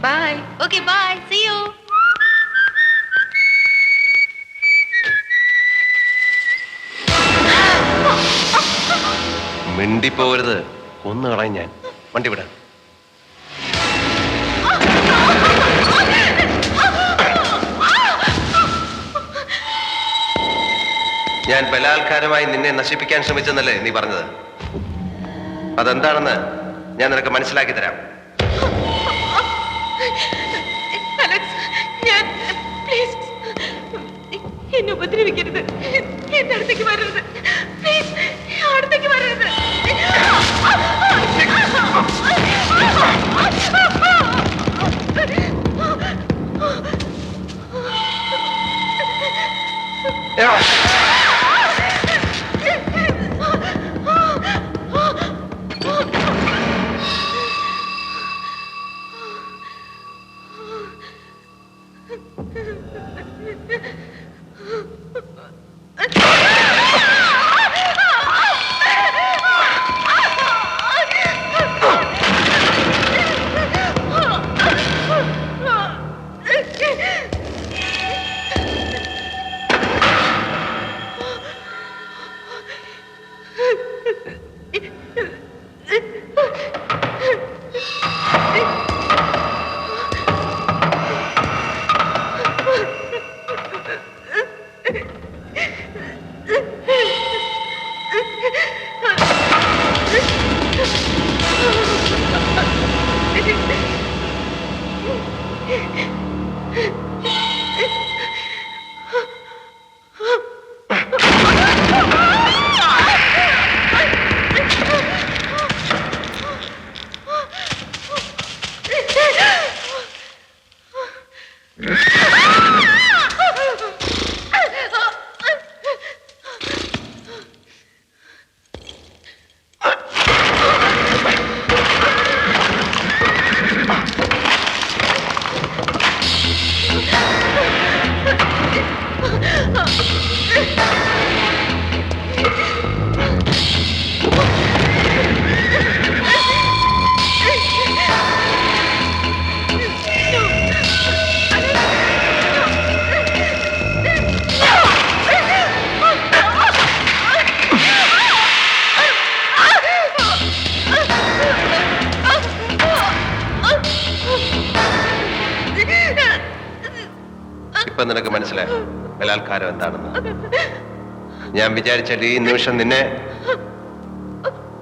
By. Okay bye, see you. മിണ്ടിപ്പോകരുത്, കൊന്നു കളയും ഞാൻ. വണ്ടി വിടാം. ഞാൻ ബലാത്കാരമായി നിന്നെ നശിപ്പിക്കാൻ ശ്രമിച്ചെന്നല്ലേ നീ പറഞ്ഞത്? അതെന്താണെന്ന് ഞാൻ നിനക്ക് മനസ്സിലാക്കി തരാം. എന്നെ ഉപദ്രവിക്കരുത്, എന്റെ അടുത്തേക്ക് വരരുത്, പ്ലീസ് അടുത്തേക്ക് വരരുത്. ഇപ്പൊ നിനക്ക് മനസ്സിലായി ബലാത്കാരം എന്താണെന്ന്? ഞാൻ വിചാരിച്ചാൽ ഈ നിമിഷം നിന്നെ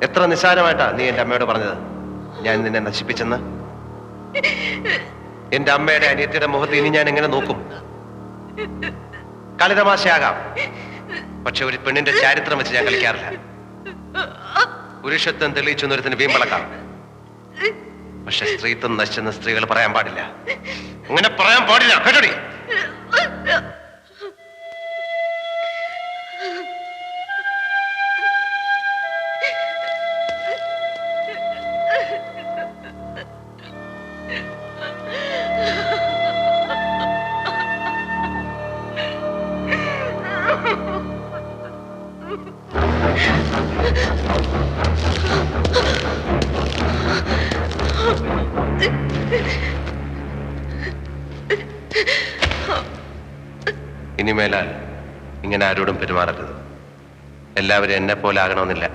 എത്ര നിസ്സാരമായിട്ടാ നീ എന്റെ അമ്മയോട് പറഞ്ഞത് ഞാൻ നിന്നെ നശിപ്പിച്ചെന്ന്. എന്റെ അമ്മയുടെ അനിയത്തിയുടെ മുഖത്ത് ഇനി ഞാൻ എങ്ങനെ നോക്കും? കളിതമാശയാകാം, പക്ഷെ ഒരു പെണ്ണിന്റെ ചരിത്രം വെച്ച് ഞാൻ കളിക്കാറില്ല. പുരുഷത്വം തെളിയിച്ചൊന്നൊരുത്തിന് വീമ്പളക്കാം, പക്ഷെ സ്ത്രീത്വം നശിച്ചെന്ന് സ്ത്രീകൾ പറയാൻ പാടില്ല. അങ്ങനെ പറയാൻ പാടില്ല, കേട്ടോടി. ഇനിമേലാൽ ഇങ്ങനെ ആരോടും പെരുമാറരുത്. എല്ലാവരും എന്നെ പോലെ ആകണമെന്നില്ല.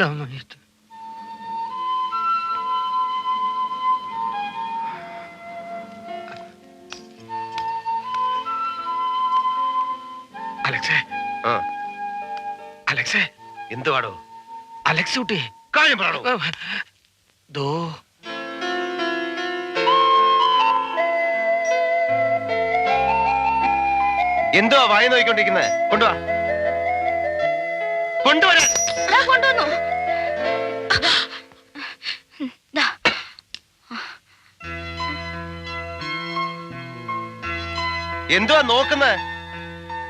സമയത്ത് അലക്സേ, അലക്സേ, എന്തുവാടോ? അലക്സ് കുട്ടി, കാര്യം പറയണോ? ദോ എന്തുവാ വായി നോക്കിക്കൊണ്ടിരിക്കുന്നത്? കൊണ്ടുവാ, കൊണ്ടുവരാൻ. കൊണ്ടുവന്നു. എന്തുവാ നോക്കുന്നത്?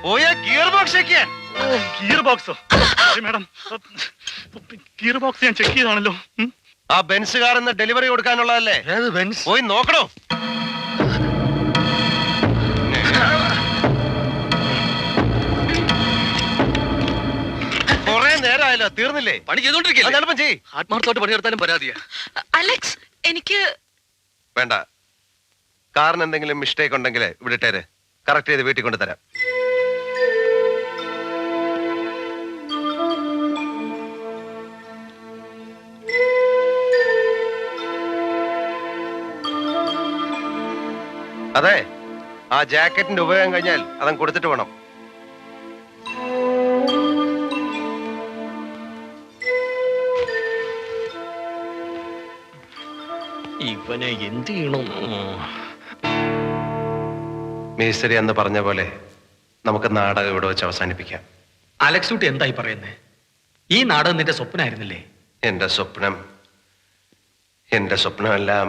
പോയ ഗിയർ ബോക്സ് ചെക്കിയാൻ. ഗിയർ ബോക്സോ? മാഡം, ഗിയർ ബോക്സ് ഞാൻ ചെക്ക് ചെയ്താണല്ലോ. ആ ബെൻസ് കാർ ഇന്ന് ഡെലിവറി കൊടുക്കാനുള്ളതല്ലേ? പോയി നോക്കണോ? കൊറേ നേരമായല്ലോ, തീർന്നില്ലേ? പണി ചെയ്തോണ്ടിരിക്കില്ല. എളുപ്പം ചെയ്യ്. ആത്മാർത്ഥമായിട്ട് പണിയെടുത്താലും പരാതിയാ. അലക്സ്, എനിക്ക് വേണ്ട. കാറിന് എന്തെങ്കിലും മിസ്റ്റേക്ക് ഉണ്ടെങ്കിൽ ഇവിടെ ഇട്ടേര്, കറക്റ്റ് ചെയ്ത് വീട്ടിൽ കൊണ്ടുതരാം. അതെ, ആ ജാക്കറ്റിന്റെ ഉപയോഗം കഴിഞ്ഞാൽ അതങ്ങ് കൊടുത്തിട്ട് വേണം. ഇവനെ എന്ത് ചെയ്യണം? മേസ്ത്രി എന്ന് പറഞ്ഞ പോലെ നമുക്ക് നാടകം ഇവിടെ വെച്ച് അവസാനിപ്പിക്കാം. അലക്സ് കുട്ടി എന്തായി പറയുന്നേ? ഈ നാടകം നിന്റെ സ്വപ്നമായിരുന്നില്ലേ? എന്റെ സ്വപ്നമെല്ലാം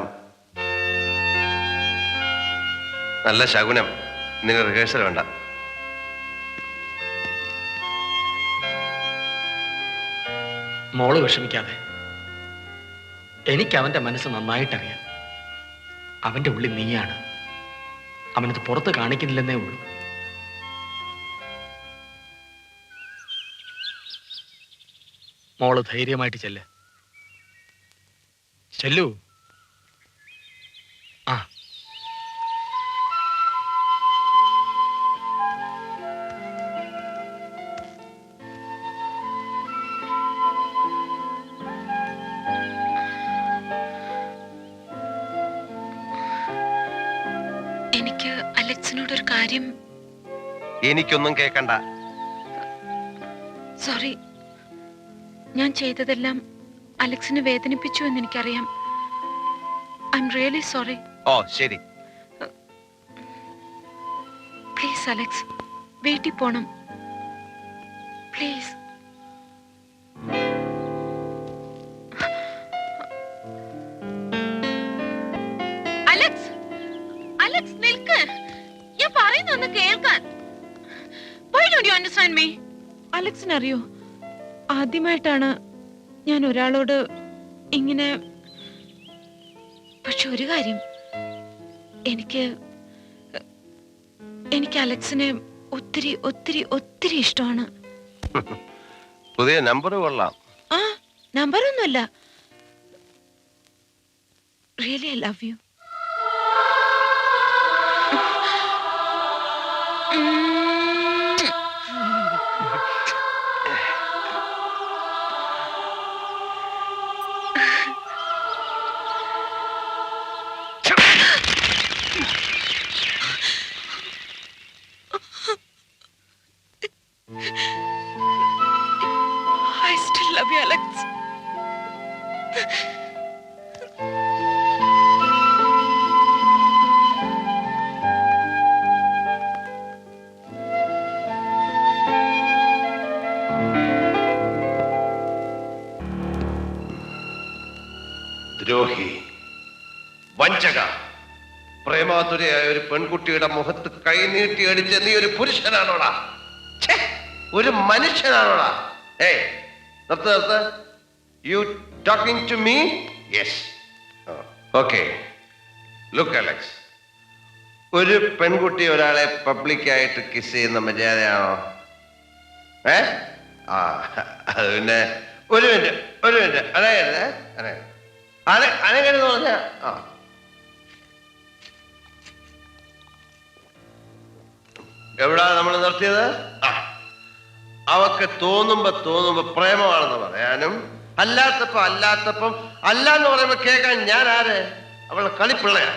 നല്ല ശകുനം. നിങ്ങൾ റിഹേഴ്സൽ വേണ്ട. മോള് വിഷമിക്കാതെ. എനിക്ക് അവന്റെ മനസ്സ് നന്നായിട്ടറിയാം. അവന്റെ ഉള്ളിൽ നീയാണ്. അവനത് പുറത്ത് കാണിക്കുന്നില്ലെന്നേ ഉള്ളൂ. മോള് ധൈര്യമായിട്ട് ചെല്ലു. ആ, എനിക്ക് അലക്സിനോടൊരു കാര്യം. എനിക്കൊന്നും കേൾക്കണ്ട. സോറി, ഞാൻ ചെയ്തതെല്ലാം അലക്സിനെ വേദനിപ്പിച്ചു എന്ന് എനിക്കറിയാം. I am really sorry. ഓ ശരി. പ്ലീസ് അലക്സ്, വീട്ടിൽ പോണം പ്ലീസ്. അലക്സ്, അലക്സ് നിൽക്ക്, ഞാൻ പറയുന്നൊന്ന് കേൾക്കാൻ. Why don't you understand me? അലക്സിന് അറിയോ, ആദ്യമായിട്ടാണ് ഞാൻ ഒരാളോട് ഇങ്ങനെ. പക്ഷെ ഒരു കാര്യം, എനിക്ക് അലക്സിനെ ഒത്തിരി ഒത്തിരി ഒത്തിരി ഇഷ്ടമാണ്. പുതിയ നമ്പർ കൊള്ളാം. ആ, നമ്പറൊന്നുമല്ല, really I love you. I still love you, Alex. ദ്രോഹി, വഞ്ചക, പ്രേമാതുരയായ ഒരു പെൺകുട്ടിയുടെ മുഖത്ത് കൈനീട്ടി അടിച്ച നീ ഒരു പുരുഷനാണോടാ? ഒരു മനുഷ്യനാണോടാ? ഏയ് നിർത്ത്. You talking to me? Yes. Okay. Look Alex, ഒരു പെൺകുട്ടി ഒരാളെ പബ്ലിക്കായിട്ട് കിസ് ചെയ്യുന്ന മര്യാദയാണോ? അത് പിന്നെ ഒരു മിനിറ്റ് അനങ്ങനെ പറഞ്ഞ എവിടാ നമ്മൾ നിർത്തിയത്? അവക്ക് തോന്നുമ്പോ പ്രേമമാണെന്ന് പറയാനും അല്ലാത്തപ്പം അല്ലാന്ന് പറയുമ്പോ കേൾക്കാൻ ഞാൻ ആര്? അവളെ കളിപ്പിള്ളയാ.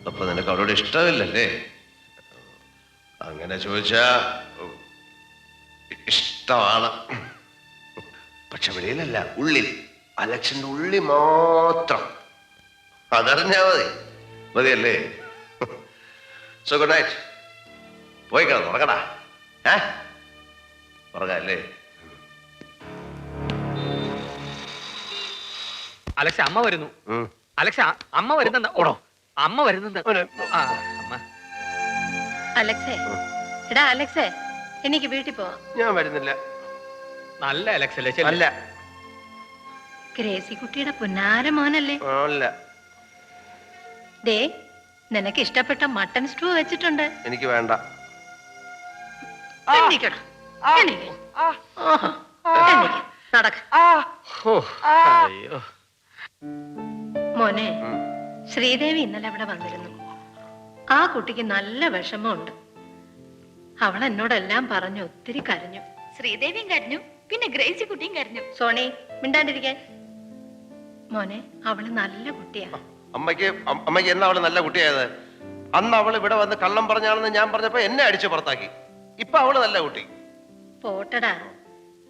അപ്പൊ നിനക്ക് അവളോട് ഇഷ്ടമില്ലല്ലേ? അങ്ങനെ ചോദിച്ചാ ഇഷ്ടമാണ്, പക്ഷെ വെളിയിലല്ല, ഉള്ളിൽ. അലക്ഷന്റെ ഉള്ളിൽ മാത്രം. അതറിഞ്ഞാ മതിയല്ലേ? So good night. പോയി കിടന്നു ഉറങ്ങടാ. ഉറങ്ങല്ലേ? അലക്സ അമ്മ വരുന്നു. അലക്സ അമ്മ വരുന്നുണ്ട്. ഓടോ, അമ്മ വരുന്നുണ്ട്. അമ്മ. അലക്സേ, എടാ അലക്സേ, എനിക്ക് വീട്ടിൽ പോവാം. ഞാൻ വരുന്നില്ല. നല്ല അലക്സ അല്ലേ? അല്ല. ഗ്രേസി കുട്ടിയുടെ പുന്നാര മോനല്ലേ? അല്ല. ദേ, നിനക്ക് ഇഷ്ടപ്പെട്ട മട്ടൺ സ്റ്റൂ വെച്ചിട്ടുണ്ട്. എനിക്ക് വേണ്ട. എണീക്കടാ, എണീക്ക്. ഓഹോ, എണീക്ക്, നടക്ക്. അയ്യോ മോനെ, ശ്രീദേവി ഇന്നലെ അവിടെ വന്നിരുന്നു. ആ കുട്ടിക്ക് നല്ല വിഷമമുണ്ട്. അവൾ എന്നോടെല്ലാം പറഞ്ഞു, ഒത്തിരി കരഞ്ഞു. ശ്രീദേവിയും കരഞ്ഞു, പിന്നെ ഗ്രേസി കുട്ടിയും കരഞ്ഞു. സോണി, മിണ്ടാണ്ടിരിക്കാൻ. മോനെ, അവള് നല്ല കുട്ടിയാ. അമ്മയ്ക്ക് എന്നാ അവള് നല്ല കുട്ടിയായത്? അന്ന് അവൾ ഇവിടെ വന്ന് കള്ളം പറഞ്ഞാണെന്ന് ഞാൻ പറഞ്ഞപ്പോ എന്നെ അടിച്ചു പുറത്താക്കി. ഇപ്പൊ അവള് നല്ല കുട്ടി. പോട്ടടാ,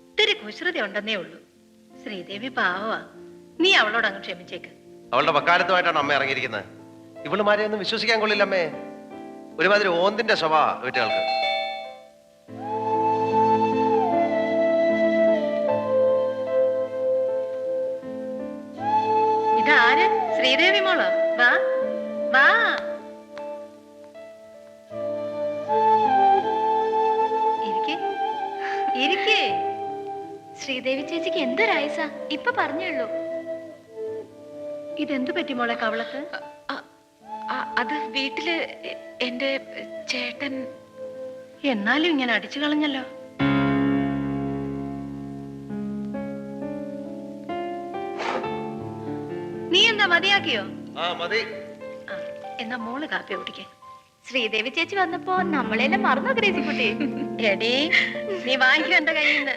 ഇത്തിരി കുശ്രുതി ഉണ്ടെന്നേ ഉള്ളൂ. ശ്രീദേവി പാവമാ, നീ അവളോട് അങ്ങ് ക്ഷമിച്ചേക്ക്. അവളുടെ വക്കാലത്തുമായിട്ടാണ് അമ്മ ഇറങ്ങിയിരിക്കുന്നത്. ഇവളുമാരെ ഒന്നും വിശ്വസിക്കാൻ കൊള്ളില്ല അമ്മേ. ഒരുമാതിരി ഓന്തിന്റെ സ്വഭാവ വീട്ടുകൾക്ക്. ഇതാര്? ശ്രീദേവി മോളോ? വാ വാ. ഇരിക്കേ. ശ്രീദേവി ചേച്ചിക്ക് എന്തൊരായസ, ഇപ്പൊ പറഞ്ഞുള്ളൂ. ഇതെന്തു പറ്റി മോളെ കവളത്ത്? അത് വീട്ടില് എന്റെ ചേട്ടൻ. എന്നാലും ഇങ്ങനെ അടിച്ചു കളഞ്ഞല്ലോ. നീ എന്താ മതിയാക്കിയോ? മതി. എന്നാ മോള് കാപ്പി കുടിക്കേ. ശ്രീദേവി ചേച്ചി വന്നപ്പോ നമ്മളെല്ലാം മറന്നോ ഗ്രേസി കുട്ടി? എടീ, നീ വാങ്ങിക്കോ എന്റെ കയ്യിൽ നിന്ന്.